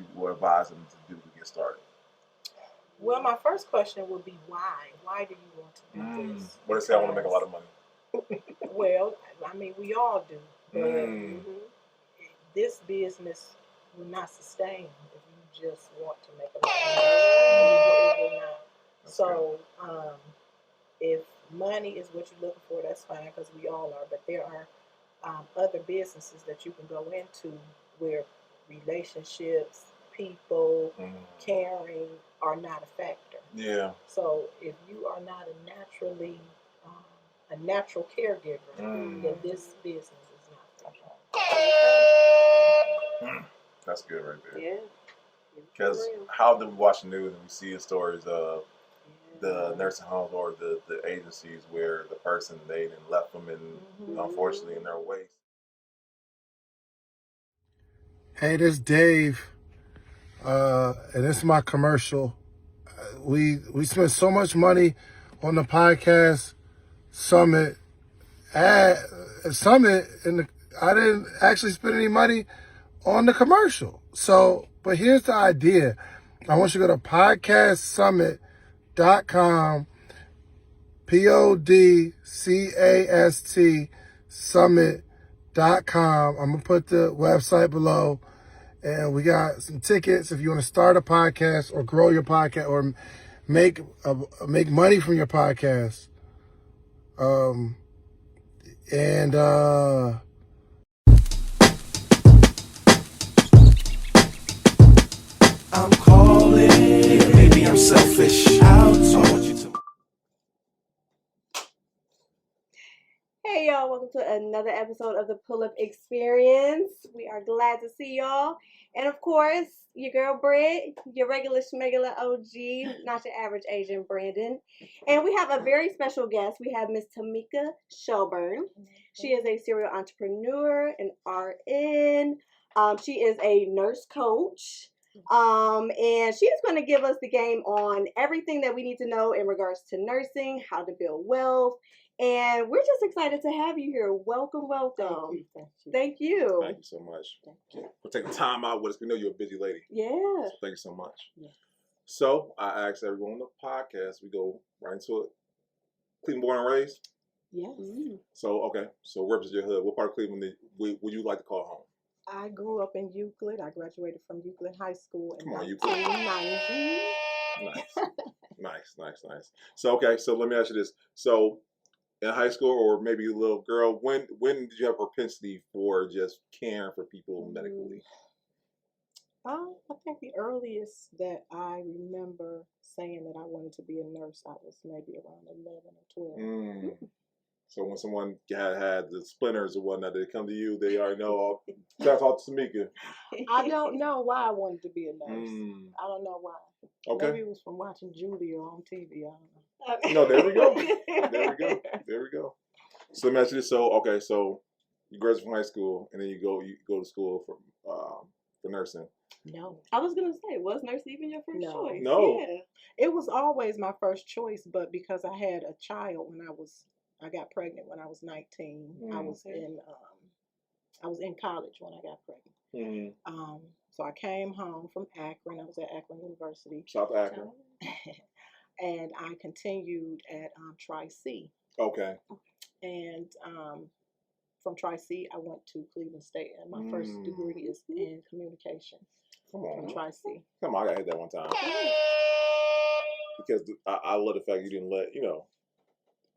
you would advise them to do to get started? Well, my first question would be why? Why do you want to do this? What they say, I want to make a lot of money. Well, I mean, we all do. But this business will not sustain if you just want to make a lot of money. It will not. So, if money is what you're looking for, that's fine because we all are. But there are other businesses that you can go into where relationships, people, caring are not a factor. Yeah. So if you are not a natural caregiver, then this business is not for you. That's good right there. Yeah. Because how do we watch the news and we see the stories of the nursing homes or the agencies where the person they didn't left them in unfortunately in their ways. Hey, this is Dave, and this is my commercial. We spent so much money on the podcast summit. At summit, and I didn't actually spend any money on the commercial. So, but here's the idea. I want you to go to podcastsummit.com, PODCAST summit.com. I'm going to put the website below. And we got some tickets if you want to start a podcast or grow your podcast or make money from your podcast. I'm calling, maybe I'm selfish. I want you to. Hey y'all, welcome to another episode of the Pull-Up Experience. We are glad to see y'all. And of course, your girl Britt, your regular schmegular OG, not your average Asian Brandon. And we have a very special guest. We have Miss Tamika Shelburn. She is a serial entrepreneur, an RN. She is a nurse coach. And she is going to give us the game on everything that we need to know in regards to nursing, how to build wealth. And we're just excited to have you here. Welcome, welcome. Thank you. Thank you so much. For taking time out with us. We know you're a busy lady. Yeah. So thank you so much. Yeah. So I asked everyone on the podcast, we go right into it. Cleveland born and raised? Yes. So, okay. So represent your hood. What part of Cleveland would you like to call home? I grew up in Euclid. I graduated from Euclid High School in 1990. Nice. So, okay. So let me ask you this. So in high school or maybe a little girl, when did you have propensity for just caring for people medically? I think the earliest that I remember saying that I wanted to be a nurse, I was maybe around 11 or 12. So when someone had the splinters or whatnot, they come to you, they already know. Gotta talk to Tamika. I don't know why I wanted to be a nurse. I don't know why. Okay. Maybe it was from watching Julia on TV. I don't No, know. there we go. There we go. So let me ask you this. So you graduate from high school and then you go to school for nursing. No. I was going to say, was nursing even your first choice? No. Yeah. It was always my first choice, but because I had a child I got pregnant when I was 19. I was in college when I got pregnant. So I came home from Akron. I was at Akron University. South Akron. And I continued at Tri-C. Okay. And from Tri-C, I went to Cleveland State, and my first degree is in communications. Come on. From Tri-C. Come on, I got hit that one time. Because I love the fact you didn't let,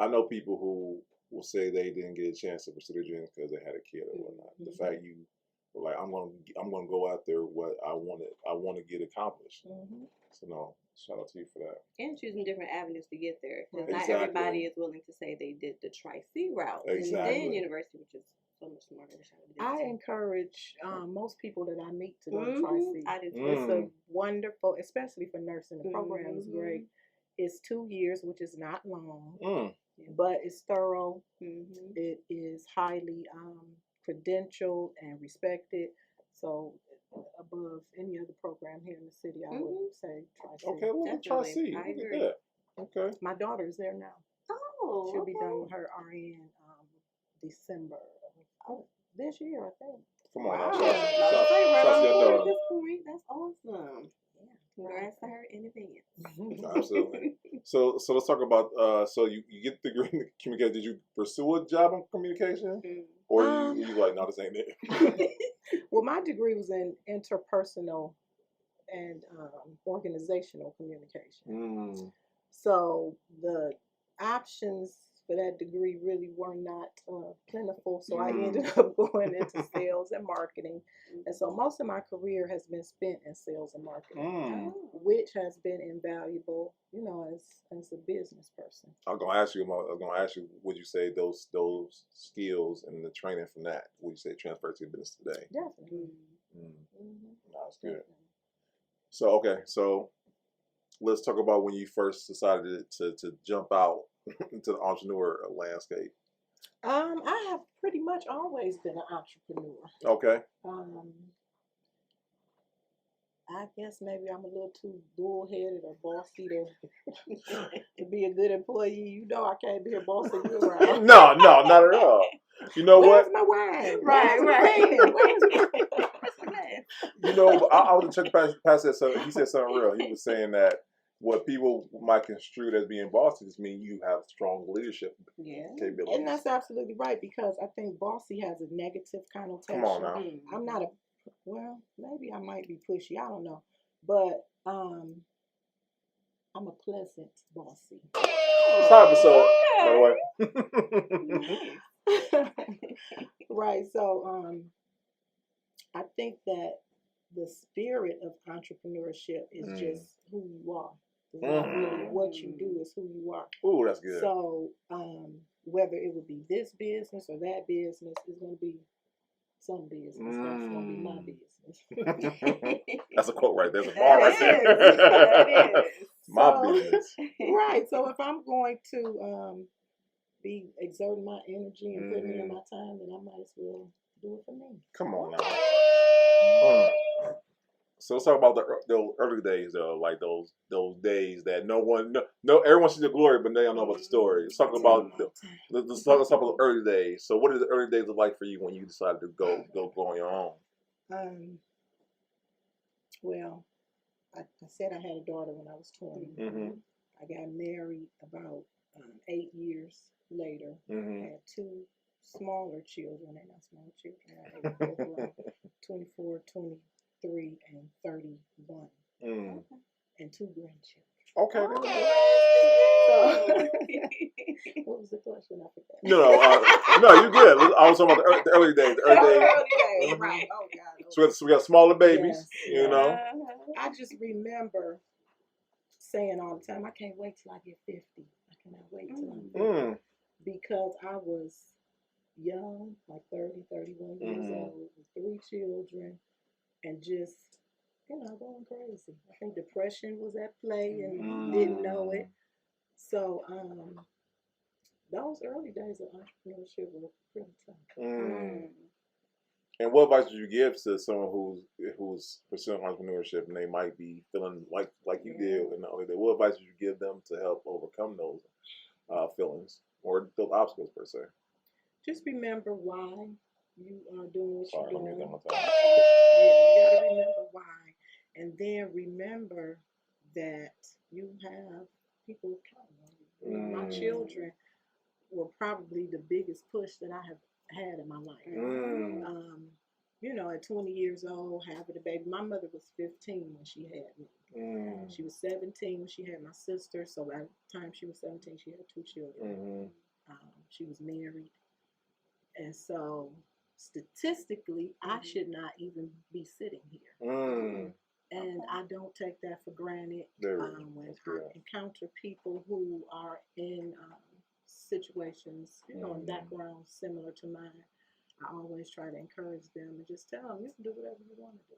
I know people who will say they didn't get a chance to pursue their dreams because they had a kid or whatnot. The fact you were like, I'm gonna go out there what I want to get accomplished. So no, shout out to you for that. And choosing different avenues to get there, because not everybody is willing to say they did the Tri-C route and then university, which is so much smarter. I encourage most people that I meet to go to Tri-C. I do too. It's a wonderful, especially for nursing. The program is great. It's 2 years, which is not long, but it's thorough. It is highly credentialed and respected. So above any other program here in the city, I would say Tri-C. Okay, well, Tri-C. I agree. Okay. My daughter is there now. Oh, she'll be done with her RN December this year, I think. Come on Wow. now. That's Shout right out to on your board at daughter. this point. That's awesome. Congrats to her in advance. Absolutely. So let's talk about so you get the degree in communication. Did you pursue a job in communication, or you like, no, this ain't it? Well, my degree was in interpersonal and organizational communication. So the options for that degree really were not plentiful. So I ended up going into sales and marketing. And so most of my career has been spent in sales and marketing, which has been invaluable, as a business person. I was gonna ask you, would you say those skills and the training from that, would you say transfer to your business today? Definitely. No, that's good. So let's talk about when you first decided to jump out into the entrepreneur landscape. I have pretty much always been an entrepreneur. Okay. I guess maybe I'm a little too bullheaded or bossy to be a good employee. I can't be a bossy you around. No, not at all. You know Where's what? my wine? Right. I was in church. Pastor said something. He said something real. He was saying that what people might construe as being bossy just mean you have strong leadership capabilities. And that's absolutely right, because I think bossy has a negative connotation. Come on now. I'm not maybe I might be pushy. I don't know. But I'm a pleasant bossy. It's hard episode, by the way. Right. So I think that the spirit of entrepreneurship is just who you are. It's not really what you do, it's who you are. Ooh, that's good. So whether it would be this business or that business, it's going to be some business. That's going to be my business. That's a quote right there. There's a bar right there. That is. My business. Right. So if I'm going to be exerting my energy and putting in my time, then I might as well do it for me. Come on now. So let's talk about the early days, though, like those days that everyone sees the glory, but they don't know about the story. Let's talk about let's talk about the early days. So what did the early days look like for you when you decided to go on your own? Well, I said I had a daughter when I was 20. I got married about 8 years later. I had 2 smaller children. They're not small children. They were both 24, 23, and 31. And 2 grandchildren. Okay. So, what was the question? I forgot. No, you good. I was talking about the early days. The early days. Right. Oh God. So we got smaller babies. Yes. I just remember saying all the time, I can't wait till I get 50. I cannot wait till I'm 50. Because I was young, like 30, 31 years old, with 3 children, and just, going crazy. I think depression was at play and didn't know it. So, those early days of entrepreneurship were pretty tough. And what advice would you give to someone who's pursuing entrepreneurship and they might be feeling like you did in the early days? What advice would you give them to help overcome those feelings or those obstacles per se? Just remember why you are doing what you're doing. You gotta remember why, and then remember that you have people counting on you. My children were probably the biggest push that I have had in my life. At 20 years old, having a baby. My mother was 15 when she had me. She was 17 when she had my sister. So by the time she was 17, she had 2 children. She was married. And so statistically, I should not even be sitting here. And I don't take that for granted. When I encounter people who are in situations, in backgrounds similar to mine, I always try to encourage them and just tell them, you can do whatever you want to do.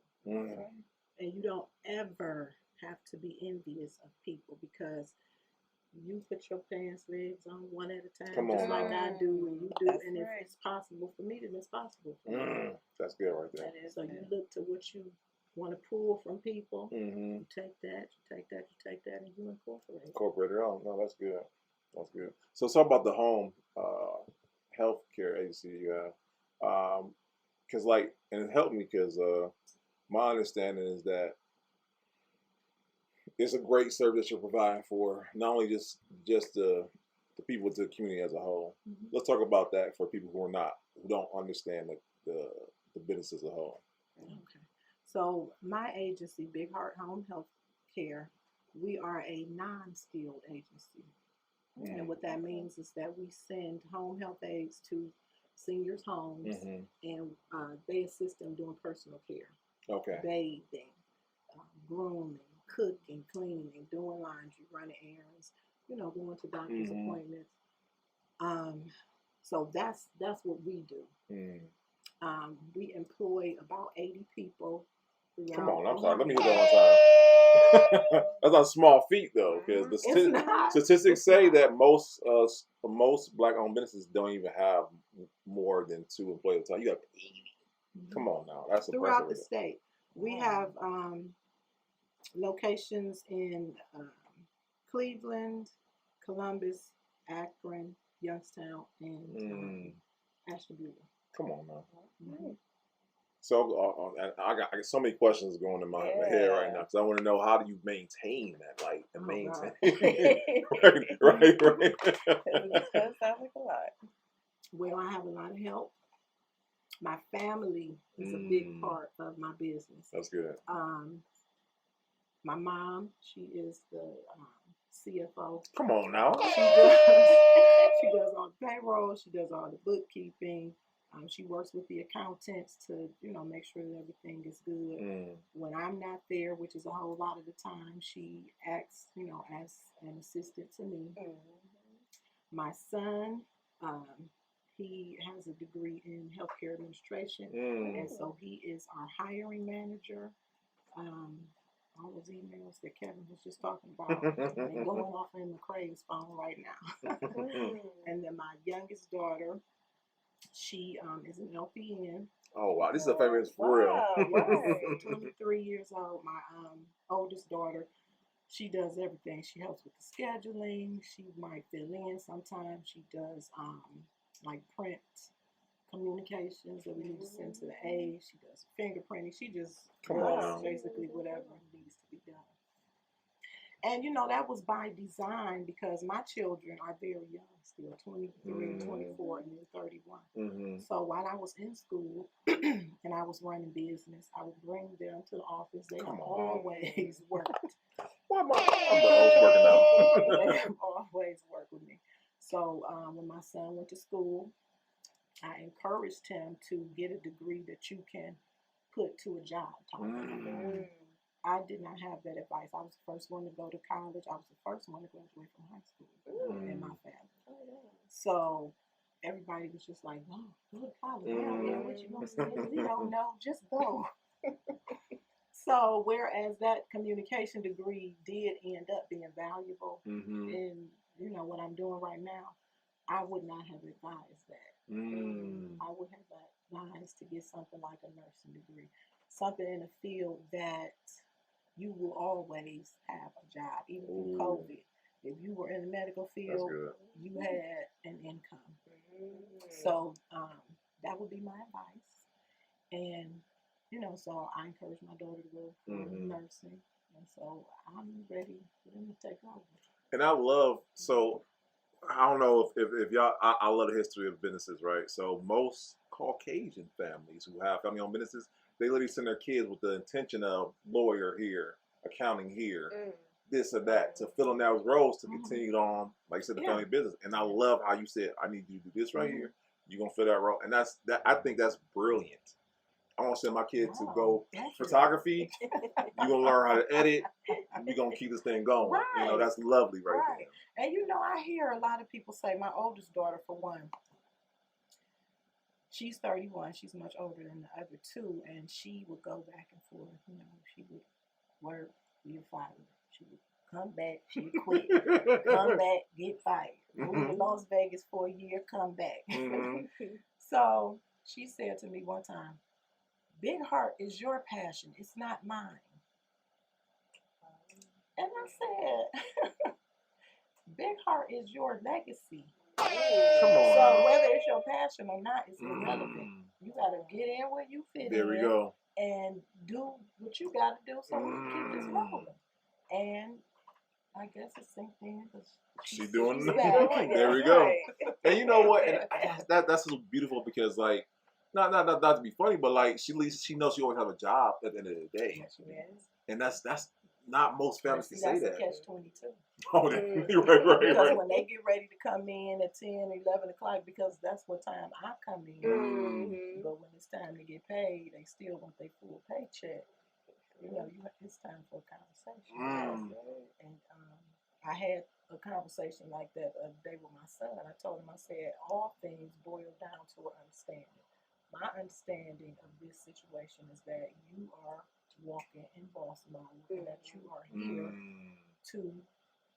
And you don't ever have to be envious of people, because you put your pants legs on one at a time, just like I do, and you do. That's and if it's possible for me, then it's possible for me. That's good right there. So you look to what you want to pull from people. You take that, and you incorporate it. Oh, no, that's good. That's good. So talk about the home health care agency you have. because like, and it helped me because my understanding is that it's a great service you're providing for not only just the people to the community as a whole. Mhm. Let's talk about that for people who don't understand the business as a whole. Okay. So my agency, Big Heart Home Health Care, we are a non-skilled agency. And what that means is that we send home health aides to seniors' homes, and they assist them doing personal care, Okay. bathing, grooming, cooking, cleaning, doing laundry, running errands, going to doctor's appointments. So that's what we do. We employ about 80 people. Come on, I'm sorry. Let me hear that one time. That's not a small feat though, because the statistics say that most black-owned businesses don't even have more than 2 employees at a time. You got 80. Come on now, that's throughout impressive. the state. We have locations in Cleveland, Columbus, Akron, Youngstown, and Ashtabula. Come on now. So I got so many questions going in my head right now because I want to know, how do you maintain that, like, and maintain? right. That sounds like a lot. Well, I have a lot of help. My family is a big part of my business. That's good. My mom, she is the CFO. Come on now. She does all the payroll. She does all the bookkeeping. She works with the accountants to, make sure that everything is good. When I'm not there, which is a whole lot of the time, she acts, as an assistant to me. My son, he has a degree in healthcare administration, and so he is our hiring manager. All those emails that Kevin was just talking about, they're going off in McCrae's phone right now. And then my youngest daughter, she is an LPN. Oh wow, this is a famous for real. Right. 23 years old. My oldest daughter, she does everything. She helps with the scheduling. She might fill in sometimes. She does like print communications that we need to send to the aides. She does fingerprinting. She just does basically whatever needs to be done. And that was by design because my children are very young still, 23, 24, and then 31. So while I was in school and I was running business, I would bring them to the office. They have always worked. Why am I working now? They have always worked with me. So when my son went to school, I encouraged him to get a degree that you can put to a job. I did not have that advice. I was the first one to go to college. I was the first one to graduate from high school in my family. So everybody was just like, "Oh, go to college. We don't know what you're going to say. We don't know. Just go." So whereas that communication degree did end up being valuable in what I'm doing right now, I would not have advised that. I would have advised to get something like a nursing degree, something in a field that you will always have a job, even through COVID. If you were in the medical field, you had an income. So that would be my advice. And, so I encourage my daughter to go for nursing. And so I'm ready for them to take over. And I love, so I don't know if y'all, I love the history of businesses, right? So most Caucasian families who have family-owned businesses, they literally send their kids with the intention of lawyer here, accounting here, this or that, to fill in those roles to continue on, like you said, the family business. And I love how you said, I need you to do this right here. You're going to fill that role. And I think that's brilliant. I want to send my kid to go photography. You're going to learn how to edit. And we're going to keep this thing going. Right. That's lovely right there. And I hear a lot of people say, my oldest daughter, for one, she's 31. She's much older than the other two. And she would go back and forth. She would work, be fired. She would come back, she would quit. Come back, get fired. Move to Las Vegas for a year, come back. So she said to me one time, Big Heart is your passion. It's not mine. And I said, Big Heart is your legacy. Come on. So whether it's your passion or not is irrelevant. You gotta get in where you fit There in. we go. And do what you gotta do so we can keep this rolling. And I guess it's synced in because She doing she's it. back. There we go. And you know what? And that's so beautiful because like, not to be funny, but like she knows she always have a job at the end of the day. Yes. And that's not most families can say that. That's a catch-22. Oh, right. Because when they get ready to come in at 10, 11 o'clock, because that's what time I come in. But when it's time to get paid, they still want their full paycheck. You know, it's time for a conversation. And I had a conversation like that the other day with my son. I told him, I said, all things boil down to an understanding. My understanding of this situation is that you are walking in boss mode, and that you are here to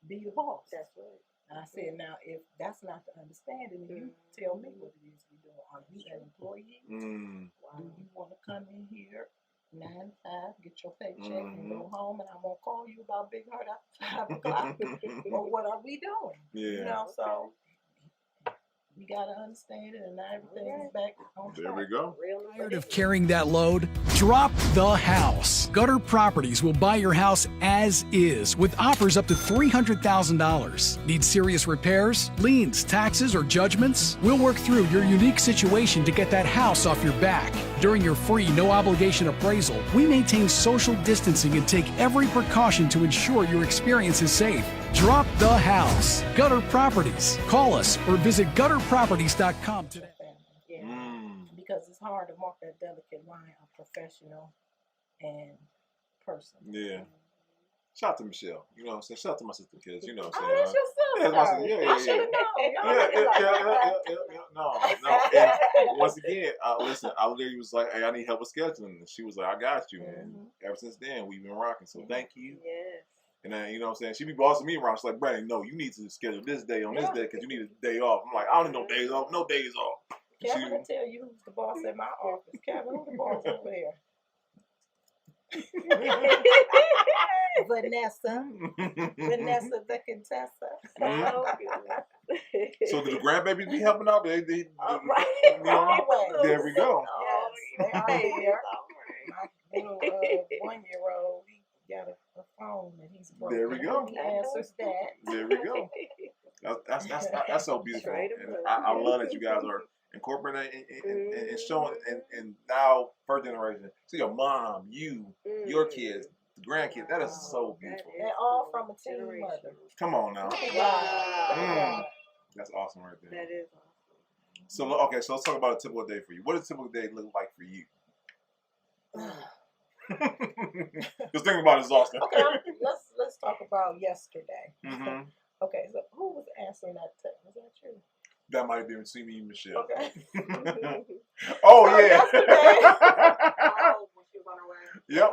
be the boss. That's right. And I said, now, if that's not the understanding, then you tell me what it is you're doing. Are you an employee? Do you want to come in here 9 to 5, get your paycheck, and go home, and I'm going to call you about Big Heart at 5 o'clock? Or what are we doing? Yeah. You know, so we got to understand it, and now everything's back on track. There we go. Tired of carrying that load? Drop the house. Gutter Properties will buy your house as is with offers up to $300,000. Need serious repairs, liens, taxes, or judgments? We'll work through your unique situation to get that house off your back. During your free, no-obligation appraisal, we maintain social distancing and take every precaution to ensure your experience is safe. Drop the house. Gutter Properties. Call us or visit gutterproperties.com today. Because it's hard to walk that delicate line of professional and person. Yeah. Shout out to Michelle. You know what I'm saying? Shout out to my sister kids. You know what I'm Oh, saying? that's your sister. Yeah, my sister. Yeah. I should have known. No. And once again, listen, I literally was like, hey, I need help with scheduling. And she was like, I got you. And ever since then, we've been rocking. So thank you. Yes. And then, you know what I'm saying? She be bossing me around. She's like, Brandon, no, you need to schedule this day on this day because you need a day off. I'm like, I don't need no days off. No days off. Kevin will tell you who's the boss at my office. Kevin, who's the boss over there? Vanessa the Contessa. So do the grandbabies be helping out? Right. You know, there we go. Yes, they are here. My little 1-year-old, he got a phone and he's broken. There we go. He answers that. There we go. That's so beautiful. And I love that you guys are incorporating and showing, and now first generation. See your mom, you, your kids, the grandkids. That is so beautiful. They're all from a teen mother. Come on now. Wow. That's awesome right there. That is awesome. So okay, so let's talk about a typical day for you. What does a typical day look like for you? Just thinking about exhausting. Okay, let's talk about yesterday. Mm-hmm. Okay, so who was answering that text? Was that you? That might have been me, Michelle. Okay. Oh So yeah. Yep.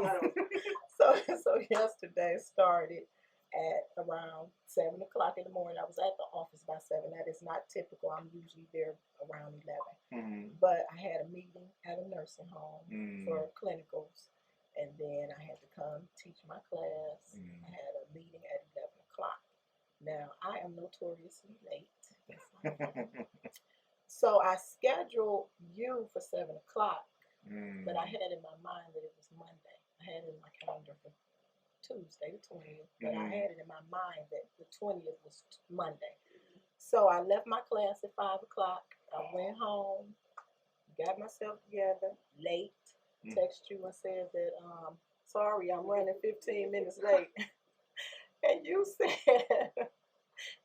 So yesterday started at around 7 o'clock in the morning. I was at the office by 7. That is not typical. I'm usually there around 11. But I had a meeting at a nursing home for clinicals, and then I had to come teach my class. I had a meeting at 11 o'clock. Now I am notoriously late. So I scheduled you for 7 o'clock, but I had in my mind that it was Monday. I had it in my calendar for Tuesday, the 20th, but I had it in my mind that the 20th was Monday. So I left my class at 5 o'clock. I went home, got myself together, late, text you and said that, sorry, I'm running 15 minutes late. And you said,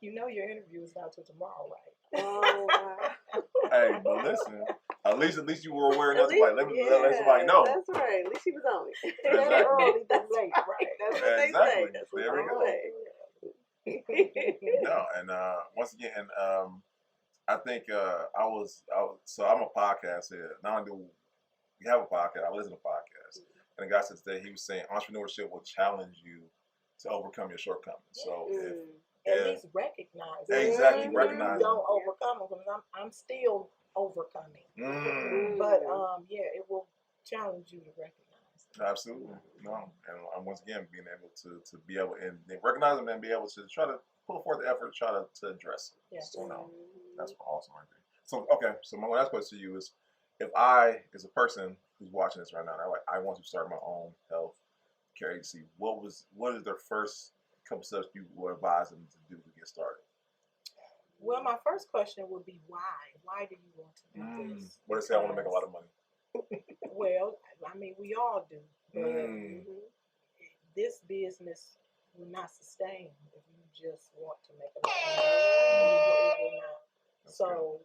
you know your interview is not till tomorrow, right? Oh, wow. Hey, but listen, at least you were aware enough to like, let somebody know. That's right. At least she was on it. Better early than late, right? That's what they say. That's what There we go. they say. No, and once again, I think so I'm a podcast here. Not only do we have a podcast, I listen to podcasts. And the guy said today, he was saying entrepreneurship will challenge you to overcome your shortcomings. So at least recognize it. Exactly, Even recognize if you don't overcome them, because I'm still overcoming. But it will challenge you to recognize Absolutely. No. And once again, being able to be able and recognize them and be able to try to pull forth the effort, try to address it. Yes. So no, that's awesome right there. So okay, so my last question to you is, if I, as a person who's watching this right now, I want to start my own health care agency, what is their first couple steps you would advise them to do to get started? Well, my first question would be why? Why do you want to do this? What they say, I want to make a lot of money. Well, I mean, we all do, but this business will not sustain if you just want to make a lot of money. It will not. So,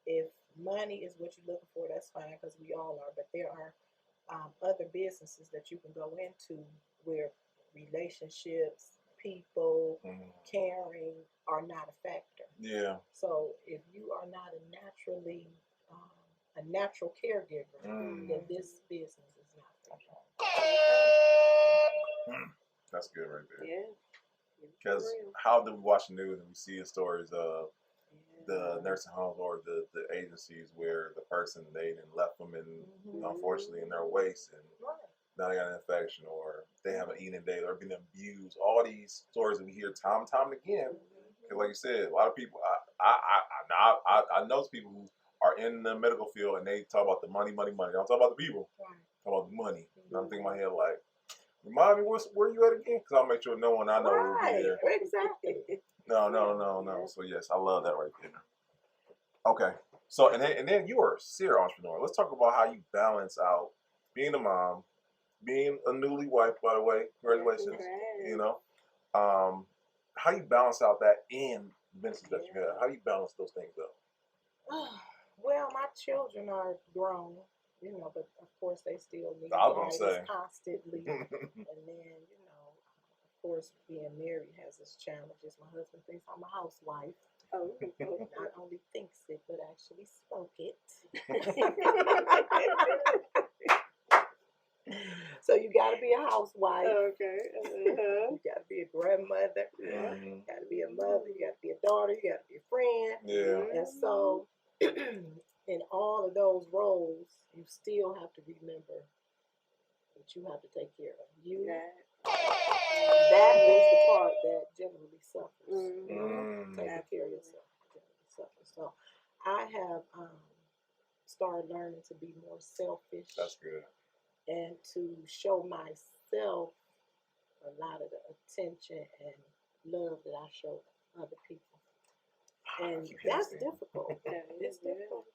if money is what you're looking for, that's fine because we all are. But there are other businesses that you can go into where relationships, people, caring are not a factor. Yeah. So if you are not a natural caregiver, then this business is not for you. That's good right there. Yeah. Because how do we watch the news and we see the stories of the nursing homes or the agencies where the person they done left them in unfortunately in their waste and now they got an infection or they haven't eaten a day or been abused. All these stories that we hear time and time again. Because like you said, a lot of people I know people who are in the medical field and they talk about the money. They don't talk about the people. Talk about the money. And I'm thinking in my head like, remind me where you at again? Because I'll make sure no one I know will be there. Exactly. No. So yes, I love that right there. Okay. So and then you are a serial entrepreneur. Let's talk about how you balance out being a mom, being a newly wife, by the way. Congratulations. You know, how you balance out that and business that you have. How you balance those things up? Well, my children are grown, but of course they still need guidance constantly. And then, of course, being married has its challenges. My husband thinks I'm a housewife. Oh, not only thinks it, but actually spoke it. So you got to be a housewife. Okay. You got to be a grandmother. You got to be a mother. You got to be a daughter. You got to be a friend. Yeah. And so, in all of those roles, you still have to remember that you have to take care of you. That is the part that generally suffers. Taking care of yourself generally suffers. So I have started learning to be more selfish. That's good. And to show myself a lot of the attention and love that I show other people. And that's difficult. It's difficult.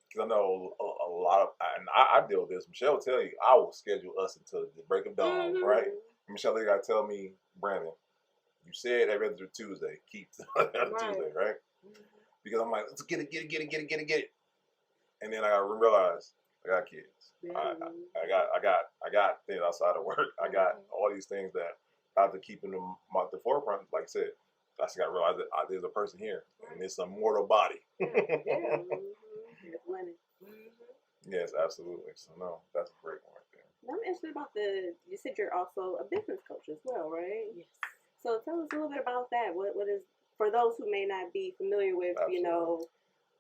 Because I know a lot of, and I deal with this. Michelle will tell you, I will schedule us until the break of dawn, right? And Michelle, they got to tell me, Brandon, you said every other Tuesday, keep Tuesday, right? Because I'm like, let's get it. And then I got to realize I got kids. I got things outside of work. I got all these things that I have to keep in the forefront. Like I said, I just got to realize that there's a person here, and it's a mortal body. Yes, absolutely. So no, that's a great one right there. I'm interested about you said you're also a business coach as well, right? Yes. So tell us a little bit about that. What is, for those who may not be familiar with,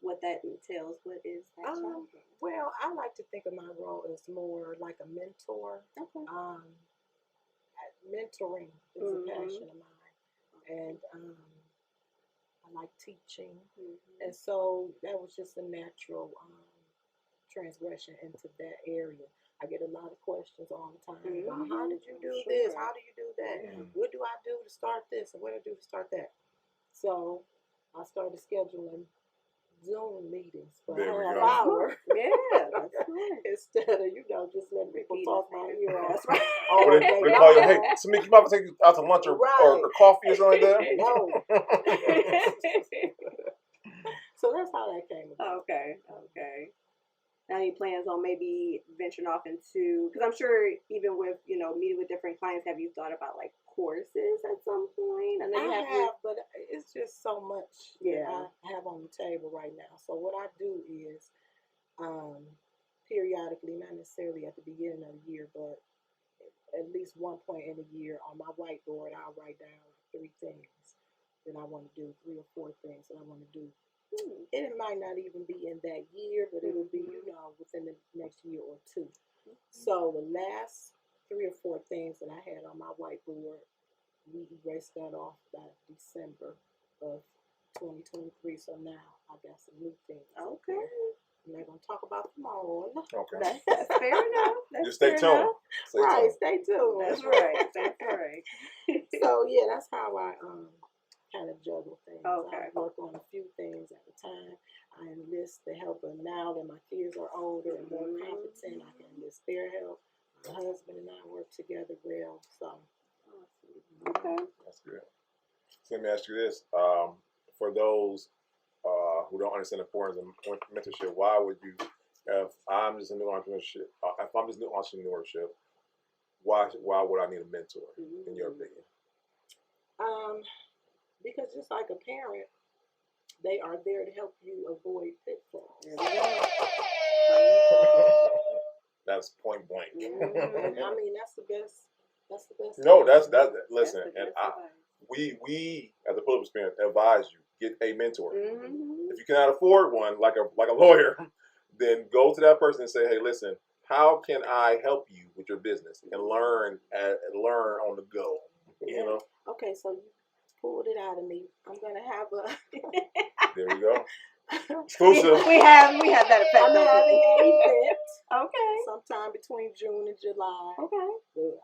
what that entails, what is that? Well, I like to think of my role as more like a mentor. Okay. Mentoring is a passion of mine. And I like teaching. And so that was just a natural transgression into that area. I get a lot of questions all the time about how did you do this? How do you do that? What do I do to start this? And what do I do to start that? So I started scheduling Zoom meetings for a half hour. Yeah, that's right. Instead of, just letting people talk my ear off. Right. They call you, hey, Tamika, you about to take you out to lunch or coffee or something like that? No. So that's how that came about. Okay. Now, any plans on maybe venturing off into, because I'm sure even with, meeting with different clients, have you thought about like courses at some point? I have, but it's just so much that I have on the table right now. So what I do is periodically, not necessarily at the beginning of the year, but at least one point in the year on my whiteboard, I'll write down 3 things that I want to do, 3 or 4 things that I want to do It might not even be in that year, but it'll be, within the next year or two. So the last 3 or 4 things that I had on my whiteboard, we erased that off by December of 2023. So now I got some new things. Okay. I'm not gonna talk about them all. Okay. That's fair enough. Just stay tuned. Right, stay tuned. That's right. That's right. So yeah, that's how I kind of juggle things. Okay. I work on a few things at a time. I enlist the help, but now that my kids are older and more competent, I can enlist their help. My husband and I work together well. So Okay. That's good. So let me ask you this: for those who don't understand the importance of mentorship, why would you, if I'm just a new entrepreneurship, why would I need a mentor? In your opinion? because just like a parent, they are there to help you avoid pitfalls. That's point blank. I mean, that's the best. That's the best. No, that's listen, That's the and best advice. we at the Pull Up Experience advise you get a mentor. Mm-hmm. If you cannot afford one, like a lawyer, then go to that person and say, hey, listen, how can I help you with your business and learn on the go? You know. Okay, so you pulled it out of me. I'm gonna have a. There we go. Exclusive. We have that effect. I'm having an event Okay. sometime between June and July. Okay. The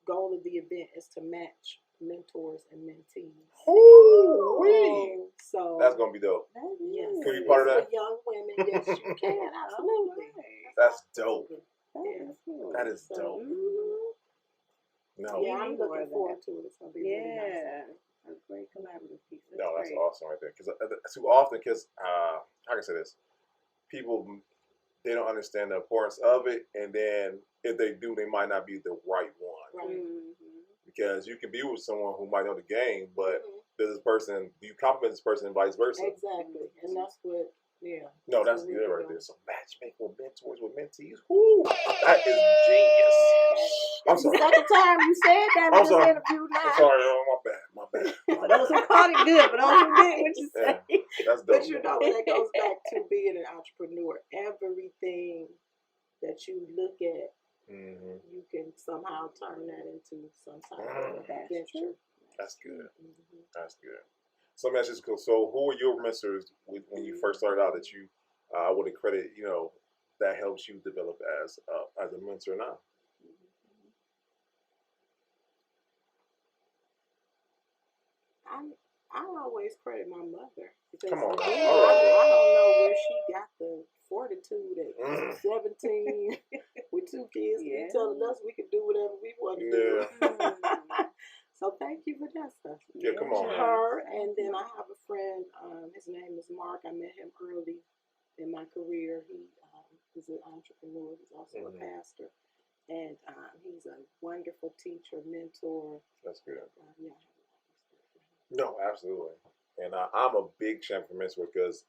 goal of the event is to match mentors and mentees. Ooh-wee. So That's gonna be dope. yes, Can you be part of for that? young women, yes, you can absolutely. That's dope. Yeah. That is dope. No. Yeah, I'm looking forward to it. It's gonna be really nice. Yeah. A great collaborative piece. No, that's great. awesome right there. Because too often, how can I say this? People, they don't understand the importance of it, and then if they do, they might not be the right one. Right. Mm-hmm. Because you can be with someone who might know the game, but does this person, do you compliment this person and vice versa? Exactly, and that's what. Yeah. No, that's what good we're right doing. there. So matchmaking with mentors with mentees. Whoo, that is genius. I'm That's the sorry. second time you said that in I'm this sorry. interview now. I'm sorry, my bad. For those who caught it good, but those who didn't, what you say? Yeah, that's dope. But you know, that goes back to being an entrepreneur. Everything that you look at, you can somehow turn that into some type of venture. That's good. That's good. So let me ask you this. So who were your mentors when you first started out that you would credit, that helps you develop as a mentor now? I always credit my mother because Come on, I man. All right. don't know where she got the fortitude at 17 with 2 kids. Yeah. Telling us we could do whatever we want to do. So thank you, Vanessa. Yeah, come on, man. Her, and then I have a friend. His name is Mark. I met him early in my career. He is an entrepreneur. He's also a pastor, and he's a wonderful teacher, mentor. That's good. Yeah. No, absolutely. And I'm a big champion for mentors because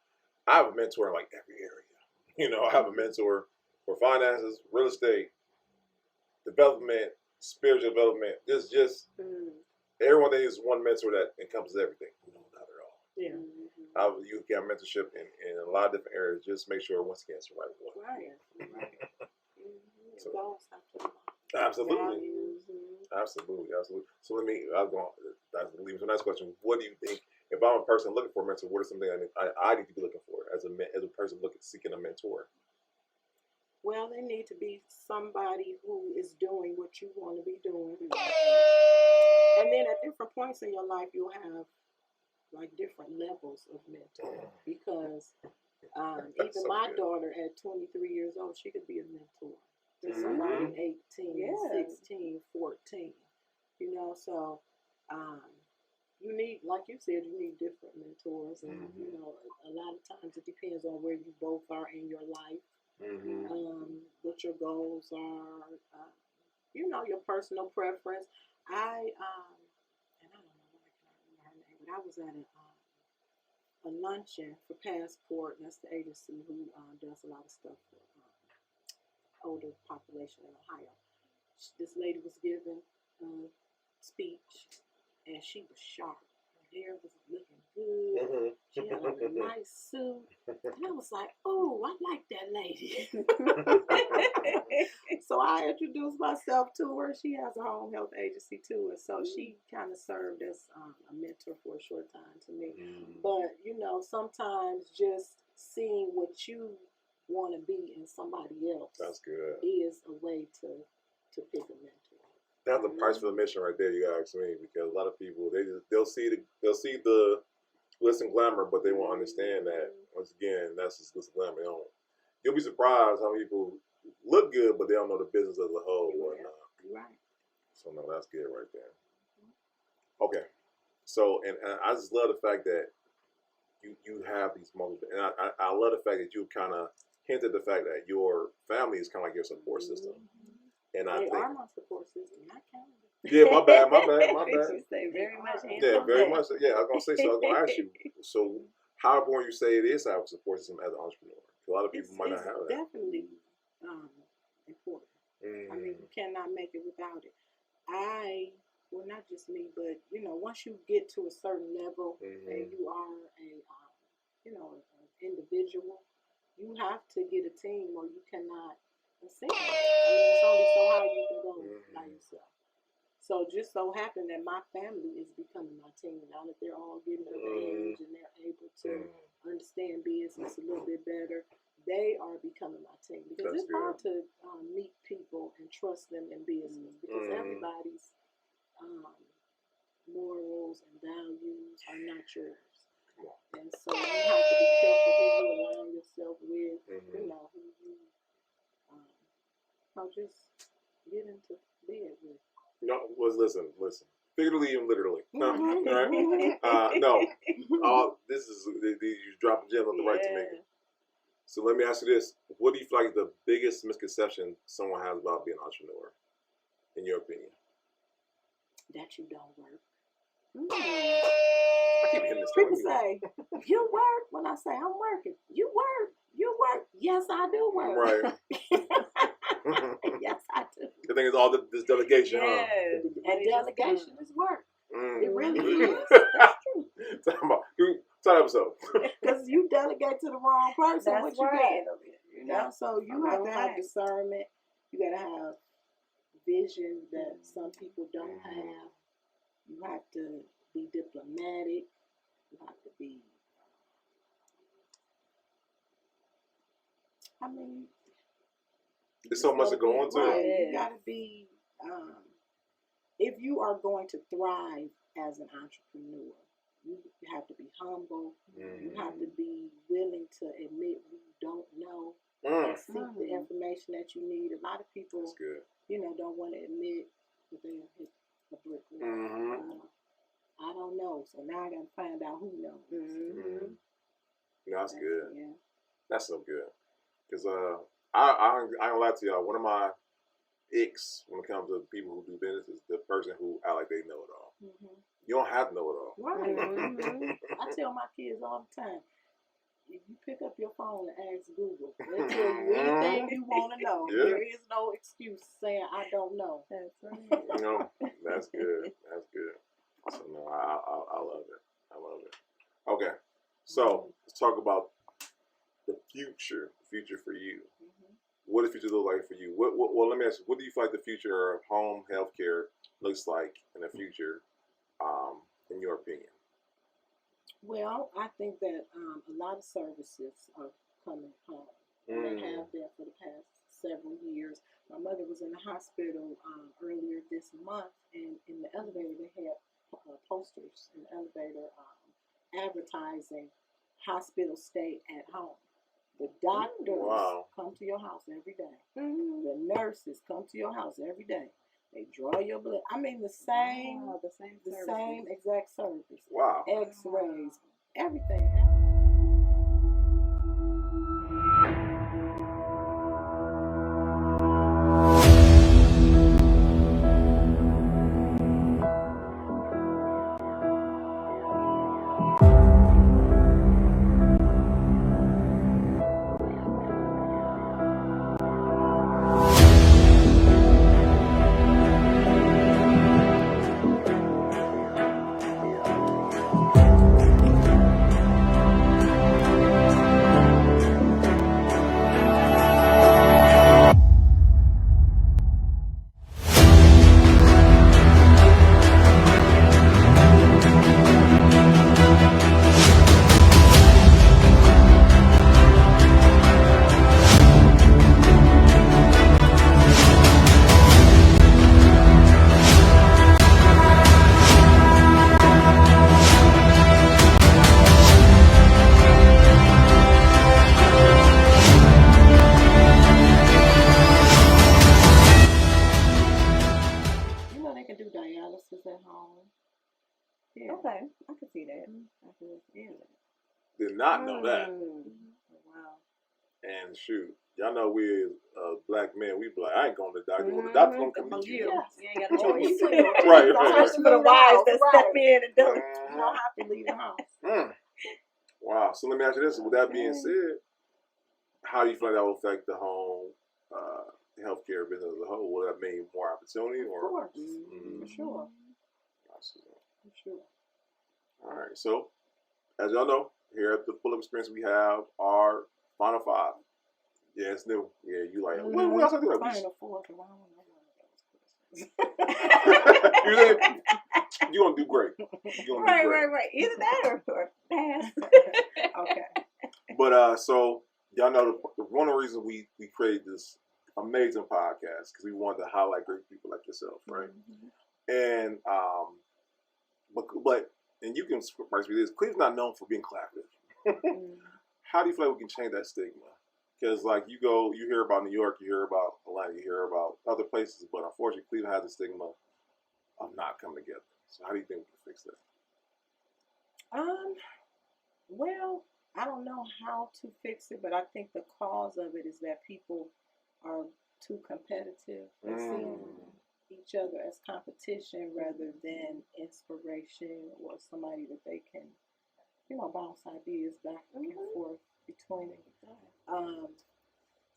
I have a mentor in like every area. I have a mentor for finances, real estate, development, spiritual development. Just everyone needs one mentor that encompasses everything. Not at all. Yeah. You can have mentorship in a lot of different areas. Just make sure once again it's the right one. Right. So, absolutely. Absolutely. So let me. I'll go. That leads to the next question. What do you think? If I'm a person looking for a mentor, what are something I need to be looking for as a person seeking a mentor? Well, they need to be somebody who is doing what you want to be doing, and then at different points in your life, you'll have like different levels of mentor because even so my good. daughter at 23 years old, she could be a mentor to somebody 18, 16, 14, so you need, like you said, you need different mentors, and a lot of times it depends on where you both are in your life, what your goals are, your personal preference. And I don't know why I can't remember her name, but I was at a luncheon for Passport, and that's the agency who does a lot of stuff for older population in Ohio. This lady was giving a speech, and she was sharp. hair was looking good. She had on a nice suit. And I was like, oh, I like that lady. So I introduced myself to her. She has a home health agency too. And so she kind of served as a mentor for a short time to me. But, you know, sometimes just seeing what you want to be in somebody else That's good. is a way to pick a mentor. That's the price for the mission right there. You gotta ask me, because a lot of people they'll see the glitz and glamour, but they won't understand that once again that's just glitz and glamour. You'll be surprised how many people look good, but they don't know the business as a whole. Right. So no, that's good right there. Okay, so and I just love the fact that you have these moments, and I love the fact that you kind of hinted the fact that your family is kind of like your support system. And I think are my support system, not Canada. Yeah, my bad. You say very much. Yeah, very much. Yeah, I was gonna say. So I was gonna ask you. So, how important you say it is to have a support system as an entrepreneur? A lot of people might not have that. Definitely important. I mean, you cannot make it without it. Well, not just me, but you know, once you get to a certain level and you are an individual, you have to get a team, or you cannot succeed. I mean, it's only so high you can go by yourself. So just so happened that my family is becoming my team now that they're all getting of age and they're able to understand business a little bit better. They are becoming my team, because it's hard to meet people and trust them in business, because everybody's morals and values are not yours. And so you have to be careful who you align yourself with, you know, who you just get into bed with. No, listen. Figuratively and literally. Right? No. This is you dropping gems on the right to me. So let me ask you this: what do you feel like the biggest misconception someone has about being an entrepreneur, in your opinion? That you don't work. I keep hearing this. People say, you work. When I say I'm working, you work. Yes, I do work. Right. Yes, I do. The thing is all this delegation, huh? And delegation is work. It really is. That's true. Time episode. Because you delegate to the wrong person. That's what right. You know, so you have to have discernment. You got to have vision that some people don't have. You have to be diplomatic. You have to be. I mean, there's so much to go into. Right. You got to be. If you are going to thrive as an entrepreneur, you have to be humble. You have to be willing to admit you don't know and seek the information that you need. A lot of people, don't want to admit that they hit a brick wall. I don't know, so now I got to find out who knows. That's good. Yeah. That's so good. Because I don't lie to y'all. One of my icks when it comes to people who do business is the person who act like they know it all. You don't have to know it all. Right. I tell my kids all the time, if you pick up your phone and ask Google, they'll tell you anything you want to know. Yeah. There is no excuse saying I don't know. That's right. No, that's good. That's good. So no, I love it. I love it. Okay, so let's talk about the future for you. What does the future look like for you? Well, let me ask you, what do you feel like the future of home healthcare looks like in the future, in your opinion? Well, I think that a lot of services are coming home. They have been for the past several years. My mother was in the hospital earlier this month, and in the elevator they had posters in the elevator advertising hospital stay at home. The doctors come to your house every day. The nurses come to your house every day. They draw your blood. I mean, the same exact service. Wow. X-rays, everything. I can see that. I can see that. Did not know that. Wow. And shoot, y'all know we as black men, we be like, I ain't going to the doctor. Well, the doctor gonna come meet you. You ain't got a choice. Right. Especially for the wives that step in and do it. Mhm. You don't have to leave the house. Wow. So let me ask you this. With that being said, how do you feel like that will affect the whole healthcare business as a whole? Will that mean more opportunity? Of Or? course. Mm-hmm. For sure. For sure. All right. So, as y'all know, here at the Full Experience, we have our Final Five. Yeah, it's new. Yeah, you like, what else I do? Final four, because I don't know You're going to do great. Right. Either that or pass. Okay. But, so, y'all know one of the reasons we created this amazing podcast because we wanted to highlight great people like yourself, right? And, but and you can surprise me this, Cleveland's not known for being collaborative. How do you feel like we can change that stigma? Because like you hear about New York, you hear about Atlanta, you hear about other places, but unfortunately Cleveland has a stigma of not coming together. So how do you think we can fix that? Well, I don't know how to fix it, but I think the cause of it is that people are too competitive. They see each other as competition rather than inspiration or somebody that they can, bounce ideas back and forth between.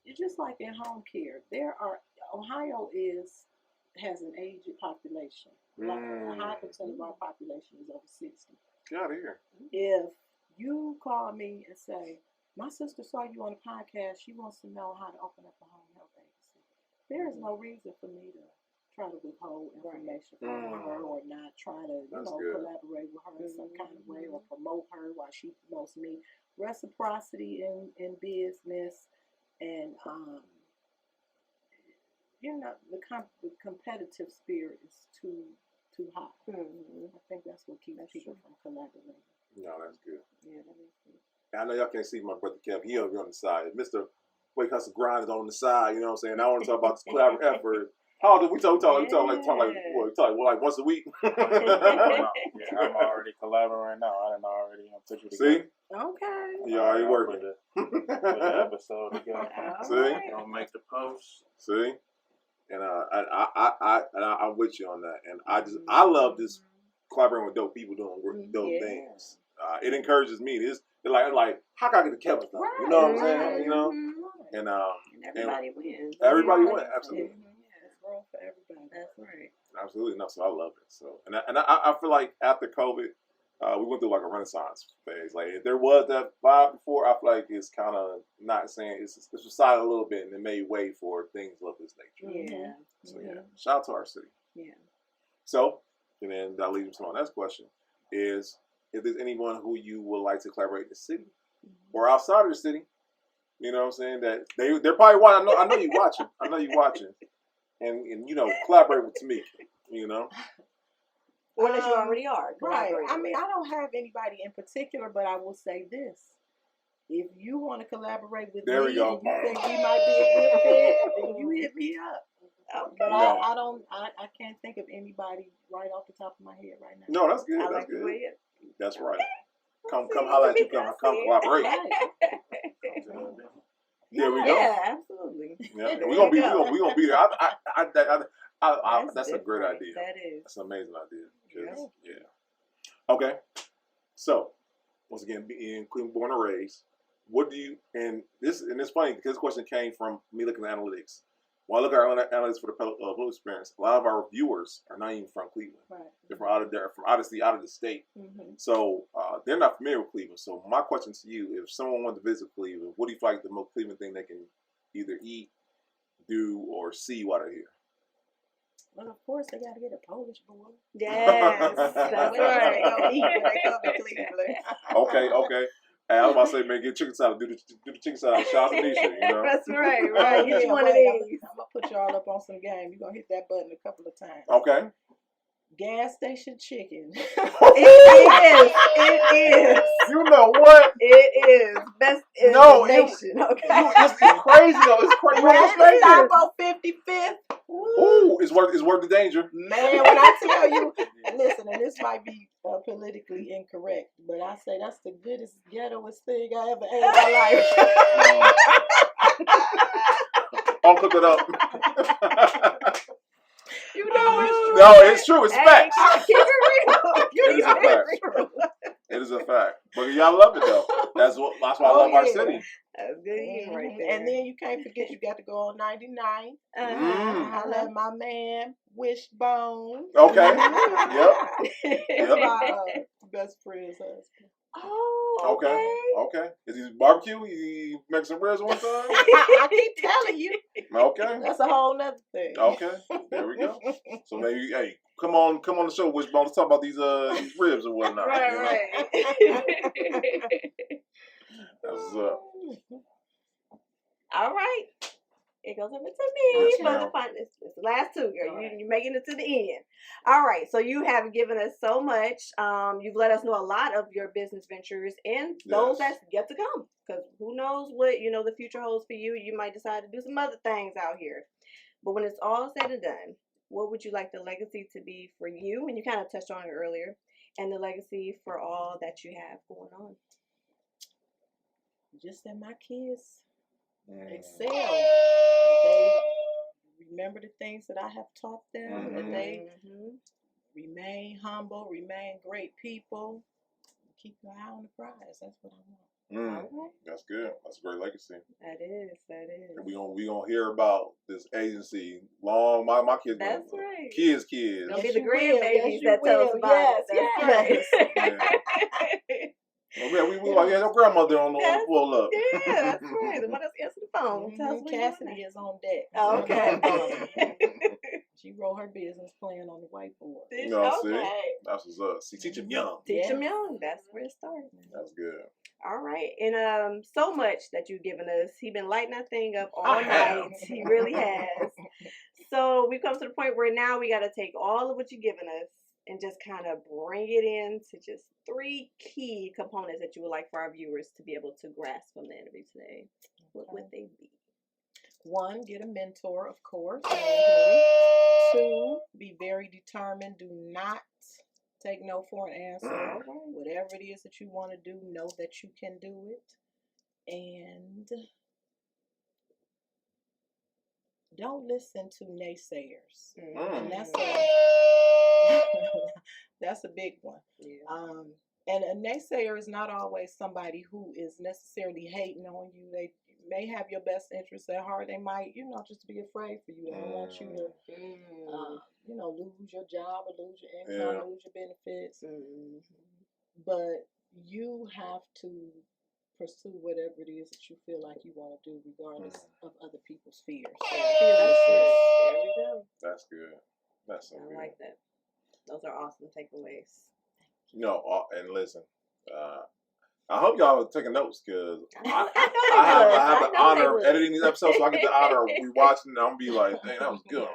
It's just like in home care. Ohio has an aged population. A high percent of our population is over 60. Get out of here. If you call me and say, my sister saw you on a podcast, she wants to know how to open up a home health agency, there is no reason for me to try to withhold information from her or not try to, collaborate with her in some kind of way or promote her while she promotes me. Reciprocity in business and, the competitive spirit is too high. I think that's what keeps people from collaborating. No, that's good. Yeah, that is good. I know y'all can't see my brother Kev. He over on the side. Mr. Wake Hustle Grind is on the side. You know what I'm saying? I want to talk about this collaborative effort. How do we talk like once a week? I'm already collaborating now. I done already put you together. See? Okay. You already working. Put the episode together. See? Gonna make the post. See? And I'm with you on that. And I love this collaborating with dope people doing dope things. It encourages me. It's like how can I get the Kevin stuff? You know what I'm saying? You know? And everybody wins. Everybody wins, absolutely. It's wrong for everybody. That's right. Absolutely. No, so I love it. So and I feel like after COVID, we went through like a renaissance phase. Like if there was that vibe before, I feel like it's kind of not saying it's subsided a little bit and it made way for things of this nature. Yeah. So yeah, shout out to our city. Yeah. So, and then that leads me to my next question: is if there's anyone who you would like to collaborate in the city or outside of the city, you know what I'm saying? That they're probably watching. I know you watching. I know you watching, and collaborate with Tamika. You know. Or that you already are. Right. I mean, I don't have anybody in particular, but I will say this. If you want to collaborate with me and you think we might be a good fit, then you hit me up. Okay. But I can't think of anybody right off the top of my head right now. No, that's good. That's good. That's right. Come holler at you. Come collaborate. There we go. Yeah, absolutely. Yeah, we're gonna be there. That's a great idea. That is. That's an amazing idea. Yeah. Okay. So, once again, being Cleveland born and raised, what do you and it's funny because this question came from me looking at analytics. When I look at our analytics for the Full Experience, a lot of our viewers are not even from Cleveland. Right. They're from out of the state. So they're not familiar with Cleveland. So my question to you: if someone wanted to visit Cleveland, what do you feel like the most Cleveland thing they can either eat, do, or see while they're here? Well, of course, they got to get a Polish boy. Yes, that's right. They go eat when they come to Cleveland. Okay. Hey, I was about to say, man, get chicken salad. Do the chicken salad. Shout out to Nisha, you know. That's right. Get you one of these. I'm going to put y'all up on some game. You're going to hit that button a couple of times. Okay. Gas station chicken. It is. You know what? It is. Best in the nation. Okay. It's crazy though. It's crazy. Right, stop on 55th. Ooh, it's worth the danger. Man, when I tell you, listen, and this might be politically incorrect, but I say that's the goodest, ghettoest thing I ever ate in my life. I'll cook it up. You know it's true. No, it's true. It's facts. Keep it real. It is a fact. It is a fact. But y'all love it though. That's why I love our city. That's good eating right there. And then you can't forget you got to go on 99. I love my man Wishbone. Okay. Yep. That's my best friend's husband. Oh, Okay. Is he barbecue? He make some ribs one time? I keep telling you. Okay. That's a whole nother thing. Okay. There we go. So maybe, hey, come on the show, Wishbone. Let's talk about these ribs and whatnot. Right. That's what's up. All right. It goes over to me Yes, for ma'am. the fun. It's the last two, girl. You're making it to the end. All right. So you have given us so much. You've let us know a lot of your business ventures and those that's yet to come. Because who knows what the future holds for you. You might decide to do some other things out here. But when it's all said and done, what would you like the legacy to be for you? And you kind of touched on it earlier. And the legacy for all that you have going on. Just that my kids excel. They remember the things that I have taught them. That they remain humble, remain great people. Keep your eye on the prize. That's what I want. That's good. That's a great legacy. That is. And we gonna hear about this agency long. My kids. That's right. Kids. Gonna be the grandbabies that tell us about it. That's right. Oh, yeah, we like your grandmother on the pull up. Yeah, that's right. The one that's answering the phone. Tell us what Cassidy is on deck. Oh, okay. She wrote her business plan on the whiteboard. See, that's what's up. See, teach them young. Teach them young. That's where it starts. That's good. All right, and so much that you've given us. He been lighting that thing up all night. He really has. So we've come to the point where now we got to take all of what you've given us and just kind of bring it into just 3 key components that you would like for our viewers to be able to grasp from the interview today. What would they be? 1, get a mentor, of course. 2, be very determined. Do not take no for an answer. Whatever it is that you want to do, know that you can do it. And don't listen to naysayers. And that's a big one. And a naysayer is not always somebody who is necessarily hating on you. They may have your best interests at heart. They might, just be afraid for you. They don't want you to, lose your job or lose your income, lose your benefits. But you have to pursue whatever it is that you feel like you want to do, regardless of other people's fears. So, There we go. That's good. That's so good. I like that. Those are awesome takeaways. And listen, I hope y'all are taking notes because I have the honor of editing these episodes, so I get the honor of rewatching and I'm gonna be like, dang, that was good.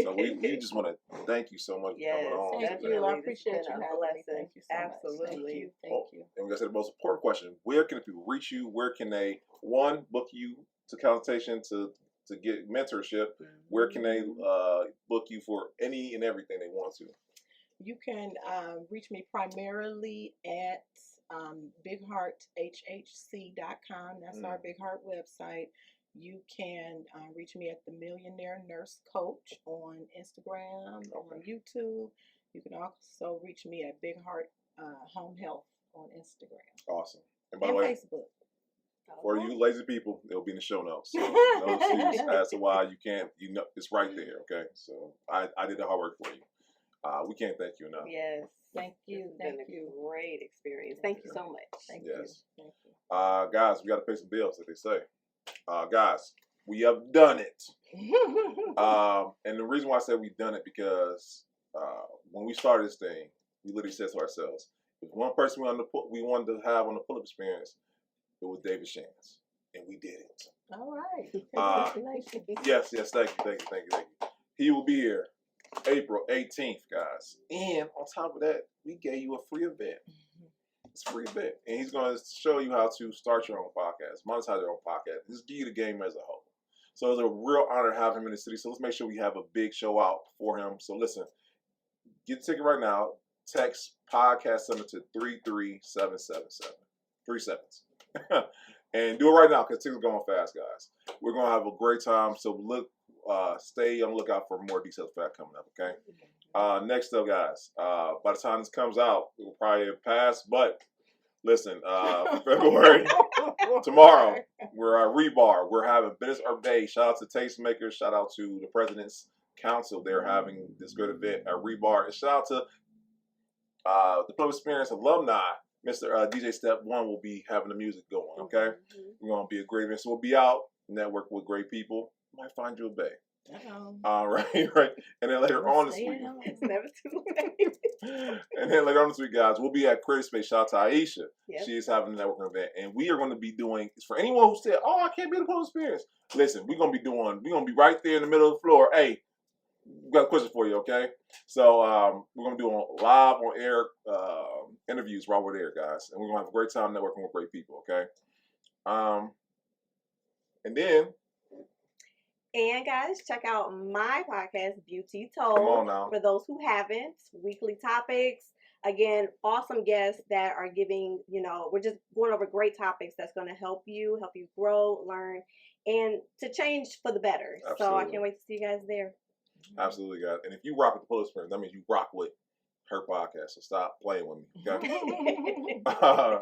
So we just want to thank you so much for coming on. Thank you. I appreciate you having me. Thank you so much. Absolutely. Thank you. And we got to say the most important question: where can people reach you? Where can they book you to consultation to get mentorship? Where can they book you for any and everything they want to? You can reach me primarily at bighearthhhc.com. That's our Big Heart website. You can reach me at the Millionaire Nurse Coach on Instagram, on YouTube. You can also reach me at Big Heart Home Health on Instagram. Awesome. And by the way, Facebook. For you lazy people, it'll be in the show notes. So no excuse as to why you can't. It's right there. Okay, so I did the hard work for you. We can't thank you enough. Yes. Thank you. Thank you. Great experience. Thank you so much. Thank you. Thank you. Guys, we got to pay some bills, as they say. Guys, we have done it. And the reason why I said we've done it because when we started this thing, we literally said to ourselves, if one person we wanted to have on the pull-up experience, it was David Shands, and we did it. All right. Yes, thank you. He will be here April 18th, guys. And on top of that, we gave you a free event. It's a free event. And he's going to show you how to start your own podcast, monetize your own podcast, just give you the game as a whole. So it's a real honor to have him in the city. So let's make sure we have a big show out for him. So listen, get the ticket right now. Text Podcast Summit to 33777. 3 sevens. And do it right now because tickets are going fast, guys. We're going to have a great time. So stay on the lookout for more details for that coming up, okay? Next up, guys, by the time this comes out, it will probably have passed, but listen, February, tomorrow, we're at Rebar. We're having Business Bay. Shout out to Tastemakers. Shout out to the President's Council. They're having this good event at Rebar. And shout out to the Club Experience alumni. Mr. DJ Step 1 will be having the music going, okay? We're going to be a great event. So we'll be out, network with great people. Might find you a bay. Right. And then later on this week. It's never too late. And then later on this week, guys, we'll be at Creative Space. Shout out to Aisha. Yep. She is having a networking event. And we are going to be doing, for anyone who said, oh, I can't be in the Club Experience. Listen, we're going to be right there in the middle of the floor. Hey, we got a question for you, okay? So we're going to be doing live on air interviews while we're there, guys. And we're going to have a great time networking with great people, okay? And then... And guys, check out my podcast, Beauty Come on Told. now. For those who haven't, weekly topics. Again, awesome guests that are giving, we're just going over great topics that's going to help you grow, learn, and to change for the better. Absolutely. So I can't wait to see you guys there. Absolutely, guys. And if you rock with the Police Experience, that means you rock with her podcast. So stop playing with me, okay?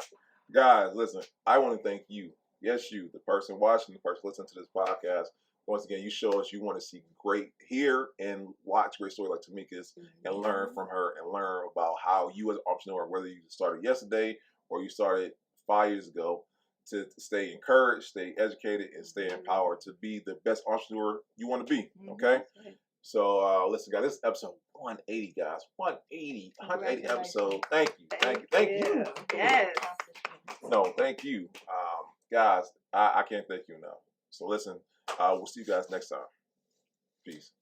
Guys, listen, I want to thank you. Yes, you, the person watching, the person listening to this podcast. Once again, you show us you want to see hear and watch great stories like Tamika's and learn from her and learn about how you as an entrepreneur, whether you started yesterday or you started 5 years ago, to stay encouraged, stay educated, and stay empowered to be the best entrepreneur you want to be, okay? So, listen, guys, this is episode 180, guys. 180 episode. Thank you. Yes. No, thank you. Guys, I can't thank you enough. So, listen. We'll see you guys next time. Peace.